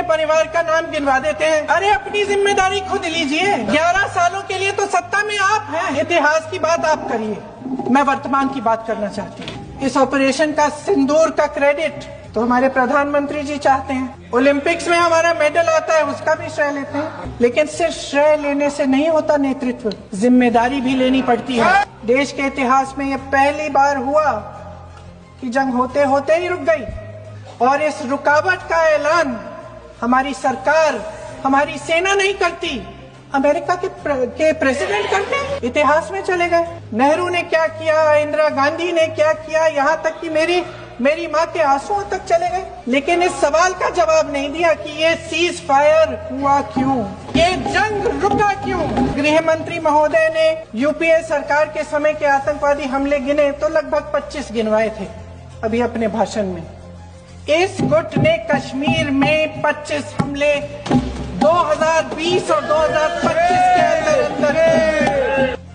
पूरे परिवार का नाम गिनवा देते हैं। अरे अपनी जिम्मेदारी खुद लीजिए। 11 सालों के लिए तो सत्ता में आप हैं। इतिहास की बात आप करिए, मैं वर्तमान की बात करना चाहती हूँ। इस ऑपरेशन का सिंदूर का क्रेडिट तो हमारे प्रधानमंत्री जी चाहते हैं। ओलंपिक्स में हमारा मेडल आता है, उसका भी श्रेय लेते हैं। लेकिन सिर्फ श्रेय लेने से नहीं होता नेतृत्व, जिम्मेदारी भी लेनी पड़ती है। देश के इतिहास में यह पहली बार हुआ कि जंग होते होते ही रुक गई, और इस रुकावट का ऐलान हमारी सरकार, हमारी सेना नहीं करती, अमेरिका के प्रेसिडेंट करते। इतिहास में चले गए। नेहरू ने क्या किया, इंदिरा गांधी ने क्या किया, यहाँ तक कि मेरी माँ के आंसुओं तक चले गए। लेकिन इस सवाल का जवाब नहीं दिया कि ये सीज फायर हुआ क्यों, ये जंग रुका क्यों। गृह मंत्री महोदय ने यूपीए सरकार के समय के आतंकवादी हमले गिने तो लगभग 25 गिनवाए थे अभी अपने भाषण में। इस गुट ने कश्मीर में 25 हमले 2020 और 2025 के अंदर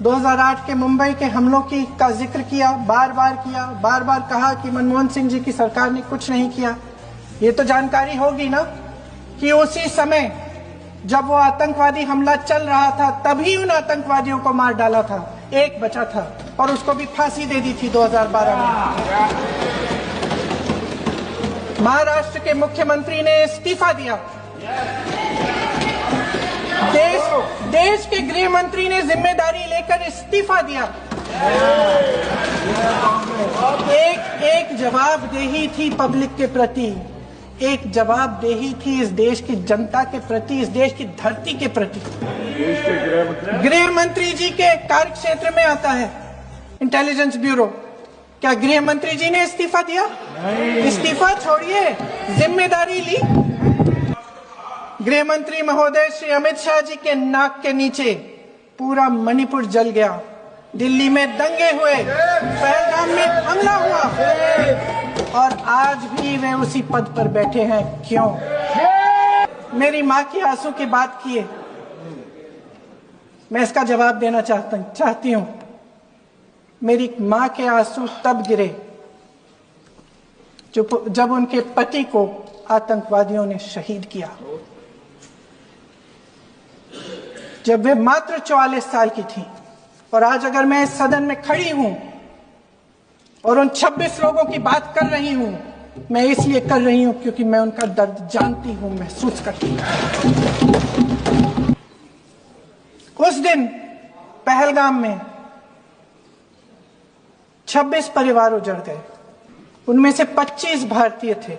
2008 के मुंबई के हमलों का जिक्र किया, बार बार कहा कि मनमोहन सिंह जी की सरकार ने कुछ नहीं किया। ये तो जानकारी होगी ना कि उसी समय जब वो आतंकवादी हमला चल रहा था तभी उन आतंकवादियों को मार डाला था, एक बचा था और उसको भी फांसी दे दी थी 2012 में। महाराष्ट्र के मुख्यमंत्री ने इस्तीफा दिया। देश के गृह मंत्री ने जिम्मेदारी लेकर इस्तीफा दिया। एक जवाबदेही थी पब्लिक के प्रति, एक जवाबदेही थी इस देश की जनता के प्रति, इस देश की धरती के प्रति। गृह मंत्री जी के कार्य क्षेत्र में आता है इंटेलिजेंस ब्यूरो। क्या गृह मंत्री जी ने इस्तीफा दिया? इस्तीफा छोड़िए, जिम्मेदारी ली। गृह मंत्री महोदय श्री अमित शाह जी के नाक के नीचे पूरा मणिपुर जल गया, दिल्ली में दंगे हुए, पहलगाम में हमला हुआ, और आज भी वे उसी पद पर बैठे हैं। क्यों? मेरी माँ की आंसू की बात किए, मैं इसका जवाब देना चाहती हूँ। मेरी माँ के आंसू तब गिरे जब उनके पति को आतंकवादियों ने शहीद किया, जब वे मात्र 44 साल की थी। और आज अगर मैं इस सदन में खड़ी हूं और उन 26 लोगों की बात कर रही हूं, मैं इसलिए कर रही हूं क्योंकि मैं उनका दर्द जानती हूं, महसूस करती हूं। उस दिन पहलगाम में 26 परिवार उजड़ गए, उनमें से 25 भारतीय थे।